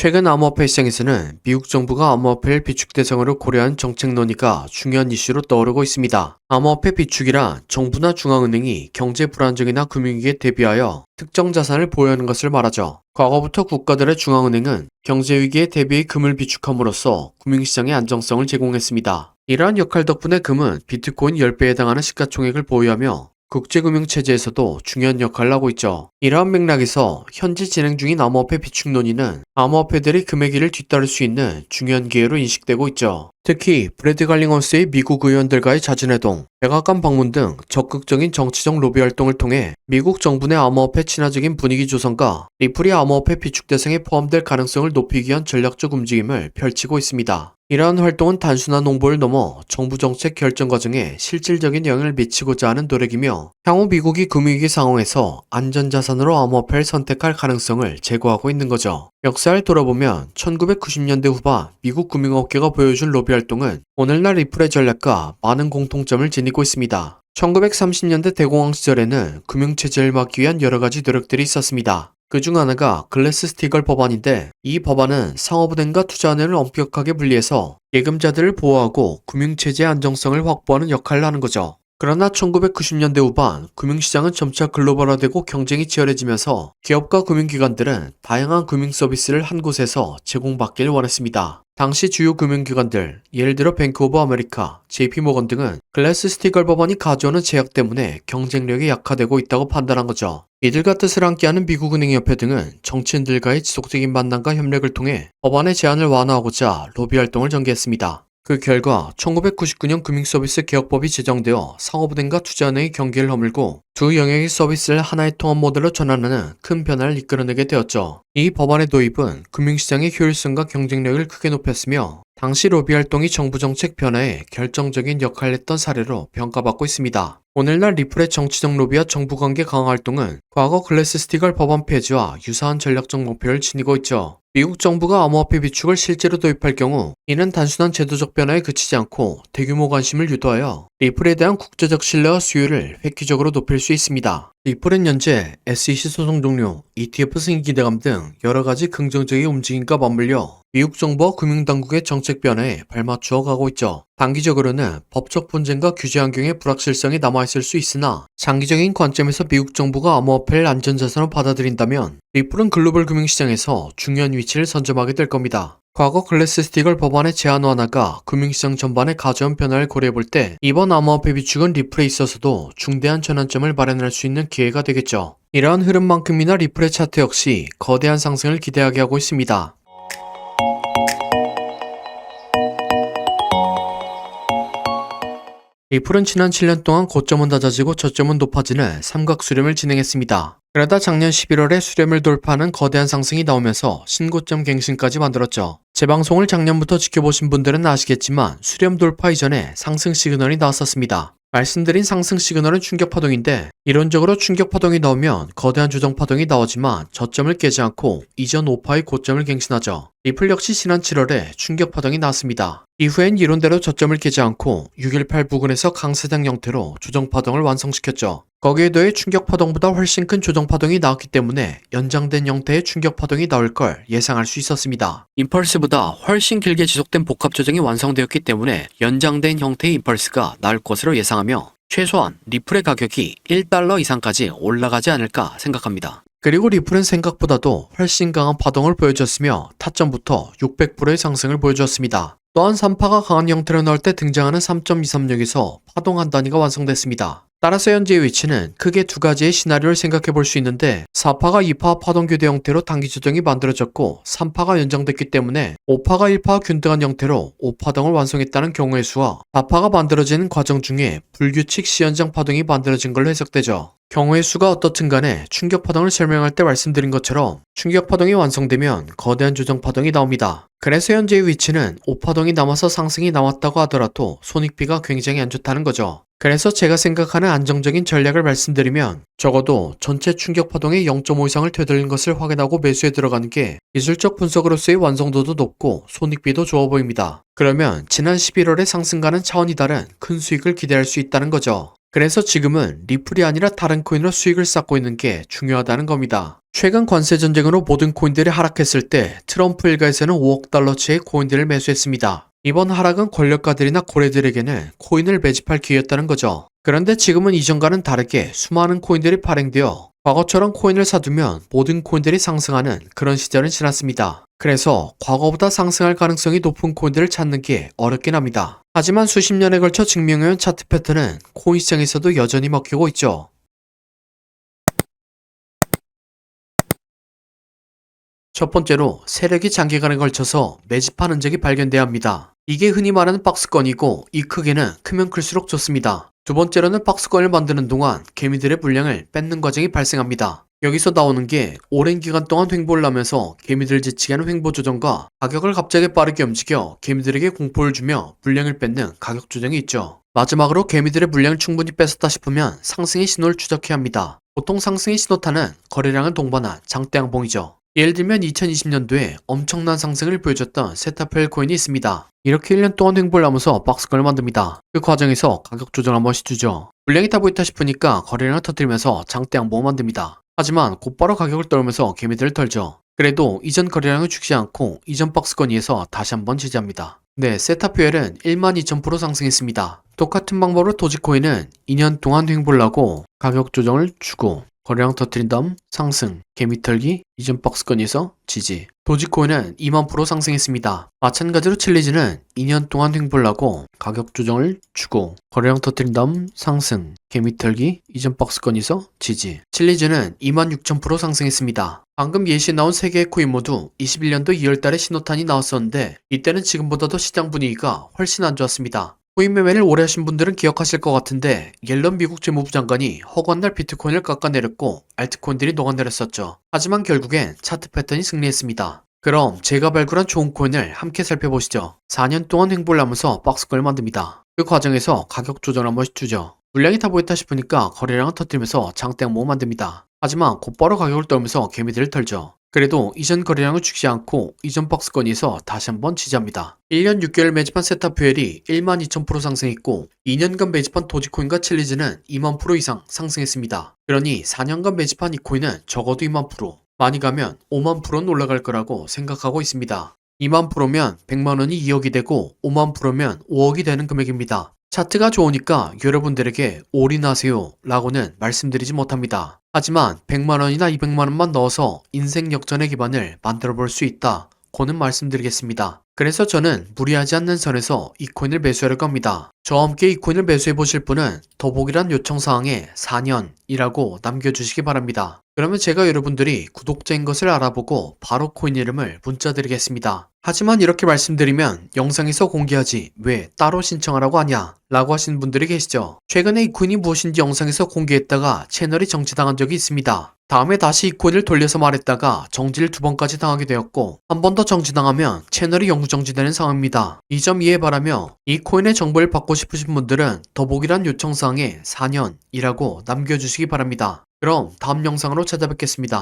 최근 암호화폐 시장에서는 미국 정부가 암호화폐를 비축 대상으로 고려한 정책 논의가 중요한 이슈로 떠오르고 있습니다. 암호화폐 비축이란 정부나 중앙은행이 경제 불안정이나 금융위기에 대비하여 특정 자산을 보유하는 것을 말하죠. 과거부터 국가들의 중앙은행은 경제위기에 대비해 금을 비축함으로써 금융시장의 안정성을 제공했습니다. 이러한 역할 덕분에 금은 비트코인 10배에 해당하는 시가총액을 보유하며 국제금융체제에서도 중요한 역할을 하고 있죠. 이러한 맥락에서 현재 진행 중인 암호화폐 비축 논의는 암호화폐들이 금의 길을 뒤따를 수 있는 중요한 기회로 인식되고 있죠. 특히 브래드 갈링원스의 미국 의원들과의 잦은 회동, 백악관 방문 등 적극적인 정치적 로비 활동을 통해 미국 정부 내 암호화폐 친화적인 분위기 조성과 리플이 암호화폐 비축 대상에 포함될 가능성을 높이기 위한 전략적 움직임을 펼치고 있습니다. 이러한 활동은 단순한 홍보를 넘어 정부 정책 결정 과정에 실질적인 영향을 미치고자 하는 노력이며 향후 미국이 금융위기 상황에서 안전자산으로 암호화폐를 선택할 가능성을 제고하고 있는 거죠. 역사를 돌아보면 1990년대 후반 미국 금융업계가 보여준 로비 활동은 오늘날 리플의 전략과 많은 공통점을 지니고 있습니다. 1930년대 대공황 시절에는 금융체제를 막기 위한 여러 가지 노력들이 있었습니다. 그중 하나가 글래스-스티걸 법안인데 이 법안은 상업은행과 투자은행을 엄격하게 분리해서 예금자들을 보호하고 금융체제의 안정성을 확보하는 역할을 하는 거죠. 그러나 1990년대 후반 금융시장은 점차 글로벌화되고 경쟁이 치열해지면서 기업과 금융기관들은 다양한 금융 서비스를 한 곳에서 제공받기를 원했습니다. 당시 주요 금융기관들, 예를 들어 뱅크 오브 아메리카, JP모건 등은 글래스-스티걸 법안이 가져오는 제약 때문에 경쟁력이 약화되고 있다고 판단한 거죠. 이들과 뜻을 함께하는 미국은행협회 등은 정치인들과의 지속적인 만남과 협력을 통해 법안의 제한을 완화하고자 로비 활동을 전개했습니다. 그 결과 1999년 금융서비스 개혁법이 제정되어 상업은행과 투자은행의 경계를 허물고 두 영역의 서비스를 하나의 통합 모델로 전환하는 큰 변화를 이끌어내게 되었죠. 이 법안의 도입은 금융시장의 효율성과 경쟁력을 크게 높였으며 당시 로비 활동이 정부 정책 변화에 결정적인 역할을 했던 사례로 평가받고 있습니다. 오늘날 리플의 정치적 로비와 정부 관계 강화 활동은 과거 글래스-스티걸 법안 폐지와 유사한 전략적 목표를 지니고 있죠. 미국 정부가 암호화폐 비축을 실제로 도입할 경우 이는 단순한 제도적 변화에 그치지 않고 대규모 관심을 유도하여 리플에 대한 국제적 신뢰와 수요를 획기적으로 높일 수 있습니다. 리플은 현재 SEC 소송 종료, ETF 승인 기대감 등 여러가지 긍정적인 움직임과 맞물려 미국 정부와 금융당국의 정책 변화에 발맞추어 가고 있죠. 단기적으로는 법적 분쟁과 규제 환경의 불확실성이 남아있을 수 있으나 장기적인 관점에서 미국 정부가 암호화폐를 안전자산으로 받아들인다면 리플은 글로벌 금융시장에서 중요한 위치를 선점하게 될 겁니다. 과거 글래스-스티걸 법안의 제한 완화가 금융시장 전반에 가져온 변화를 고려해볼 때 이번 암호화폐 비축은 리플에 있어서도 중대한 전환점을 마련할 수 있는 기회가 되겠죠. 이러한 흐름만큼이나 리플의 차트 역시 거대한 상승을 기대하게 하고 있습니다. 리플은 지난 7년 동안 고점은 낮아지고 저점은 높아지는 삼각수렴을 진행했습니다. 그러다 작년 11월에 수렴을 돌파하는 거대한 상승이 나오면서 신고점 갱신까지 만들었죠. 제 방송을 작년부터 지켜보신 분들은 아시겠지만 수렴 돌파 이전에 상승 시그널이 나왔었습니다. 말씀드린 상승 시그널은 충격파동인데 이론적으로 충격파동이 나오면 거대한 조정파동이 나오지만 저점을 깨지 않고 이전 5파의 고점을 갱신하죠. 리플 역시 지난 7월에 충격파동이 나왔습니다. 이후엔 이론대로 저점을 깨지 않고 618 부근에서 강세장 형태로 조정파동을 완성시켰죠. 거기에 더해 충격파동보다 훨씬 큰 조정파동이 나왔기 때문에 연장된 형태의 충격파동이 나올 걸 예상할 수 있었습니다. 임펄스보다 훨씬 길게 지속된 복합조정이 완성되었기 때문에 연장된 형태의 임펄스가 나올 것으로 예상하며 최소한 리플의 가격이 1달러 이상까지 올라가지 않을까 생각합니다. 그리고 리플은 생각보다도 훨씬 강한 파동을 보여줬으며 타점부터 600%의 상승을 보여주었습니다. 또한 3파가 강한 형태로 나올 때 등장하는 3.236에서 파동 한 단위가 완성됐습니다. 따라서 현재의 위치는 크게 두 가지의 시나리오를 생각해 볼 수 있는데 4파가 2파 파동 교대 형태로 단기 조정이 만들어졌고 3파가 연장됐기 때문에 5파가 1파와 균등한 형태로 5파동을 완성했다는 경우의 수와 4파가 만들어지는 과정 중에 불규칙 시연장 파동이 만들어진 걸로 해석되죠. 경우의 수가 어떻든 간에 충격파동을 설명할 때 말씀드린 것처럼 충격파동이 완성되면 거대한 조정파동이 나옵니다. 그래서 현재의 위치는 5파동이 남아서 상승이 나왔다고 하더라도 손익비가 굉장히 안 좋다는 거죠. 그래서 제가 생각하는 안정적인 전략을 말씀드리면 적어도 전체 충격파동의 0.5 이상을 되돌린 것을 확인하고 매수에 들어가는 게 기술적 분석으로서의 완성도도 높고 손익비도 좋아 보입니다. 그러면 지난 11월의 상승과는 차원이 다른 큰 수익을 기대할 수 있다는 거죠. 그래서 지금은 리플이 아니라 다른 코인으로 수익을 쌓고 있는 게 중요하다는 겁니다. 최근 관세 전쟁으로 모든 코인들이 하락했을 때 트럼프 일가에서는 5억 달러치의 코인들을 매수했습니다. 이번 하락은 권력가들이나 고래들에게는 코인을 매집할 기회였다는 거죠. 그런데 지금은 이전과는 다르게 수많은 코인들이 발행되어 과거처럼 코인을 사두면 모든 코인들이 상승하는 그런 시절은 지났습니다. 그래서 과거보다 상승할 가능성이 높은 코인들을 찾는 게 어렵긴 합니다. 하지만 수십 년에 걸쳐 증명해온 차트 패턴은 코인 시장에서도 여전히 먹히고 있죠. 첫 번째로 세력이 장기간에 걸쳐서 매집한 흔적이 발견돼야 합니다. 이게 흔히 말하는 박스권이고 이 크기는 크면 클수록 좋습니다. 두 번째로는 박스권을 만드는 동안 개미들의 물량을 뺏는 과정이 발생합니다. 여기서 나오는 게 오랜 기간 동안 횡보를 하면서 개미들을 지치게 하는 횡보 조정과 가격을 갑자기 빠르게 움직여 개미들에게 공포를 주며 물량을 뺏는 가격 조정이 있죠. 마지막으로 개미들의 물량을 충분히 뺏었다 싶으면 상승의 신호를 추적해야 합니다. 보통 상승의 신호탄은 거래량을 동반한 장대 양봉이죠. 예를 들면 2020년도에 엄청난 상승을 보여줬던 세타펠 코인이 있습니다. 이렇게 1년 동안 횡보를 하면서 박스권을 만듭니다. 그 과정에서 가격 조정 한 번씩 주죠. 물량이 타고 있다 싶으니까 거래량을 터뜨리면서 장대 양봉을 만듭니다. 하지만 곧바로 가격을 떨면서 개미들을 털죠. 그래도 이전 거래량을 죽지 않고 이전 박스권 위에서 다시 한번 지지합니다. 네, 세타퓨엘은 12,000% 상승했습니다. 똑같은 방법으로 도지코인은 2년 동안 횡보를 하고 가격 조정을 주고 거래량 터뜨린 다음 상승, 개미 털기, 이전 박스권에서 지지. 도지코인은 2만% 상승했습니다. 마찬가지로 칠리즈는 2년 동안 횡보를 하고 가격 조정을 주고 거래량 터뜨린 다음 상승, 개미 털기, 이전 박스권에서 지지. 칠리즈는 26,000% 상승했습니다. 방금 예시에 나온 3개의 코인 모두 21년도 2월달에 신호탄이 나왔었는데 이때는 지금보다도 시장 분위기가 훨씬 안 좋았습니다. 코인 매매를 오래 하신 분들은 기억하실 것 같은데 옐런 미국 재무부 장관이 허구한 날 비트코인을 깎아내렸고 알트코인들이 녹아내렸었죠. 하지만 결국엔 차트 패턴이 승리했습니다. 그럼 제가 발굴한 좋은 코인을 함께 살펴보시죠. 4년 동안 횡보를 하면서 박스권을 만듭니다. 그 과정에서 가격 조정을 한 번씩 주죠. 물량이 타고 있다 싶으니까 거래량을 터뜨리면서 장대 양봉을 만듭니다. 하지만 곧바로 가격을 떨면서 개미들을 털죠. 그래도 이전 거래량을 죽지 않고 이전 박스권에서 다시 한번 지지합니다. 1년 6개월 매집한 세타퓨엘이 12,000% 상승했고 2년간 매집한 도지코인과 칠리즈는 2만% 이상 상승했습니다. 그러니 4년간 매집한 이 코인은 적어도 2만%, 많이 가면 5만%는 올라갈 거라고 생각하고 있습니다. 2만%면 100만원이 2억이 되고 5만%면 5억이 되는 금액입니다. 차트가 좋으니까 여러분들에게 올인하세요 라고는 말씀드리지 못합니다. 하지만 100만원이나 200만원만 넣어서 인생 역전의 기반을 만들어 볼 수 있다 고는 말씀드리겠습니다. 그래서 저는 무리하지 않는 선에서 이 코인을 매수하려고 합니다. 저와 함께 이 코인을 매수해 보실 분은 더보기란 요청사항에 4년이라고 남겨주시기 바랍니다. 그러면 제가 여러분들이 구독자인 것을 알아보고 바로 코인 이름을 문자 드리겠습니다. 하지만 이렇게 말씀드리면 영상에서 공개하지 왜 따로 신청하라고 하냐 라고 하시는 분들이 계시죠. 최근에 이 코인이 무엇인지 영상에서 공개했다가 채널이 정지당한 적이 있습니다. 다음에 다시 이 코인을 돌려서 말했다가 정지를 2번까지 당하게 되었고 한 번 더 정지당하면 채널이 영구 정지되는 상황입니다. 이 점 이해 바라며 이 코인의 정보를 받고 싶으신 분들은 더보기란 요청사항에 4년이라고 남겨주시기 바랍니다. 그럼 다음 영상으로 찾아뵙겠습니다.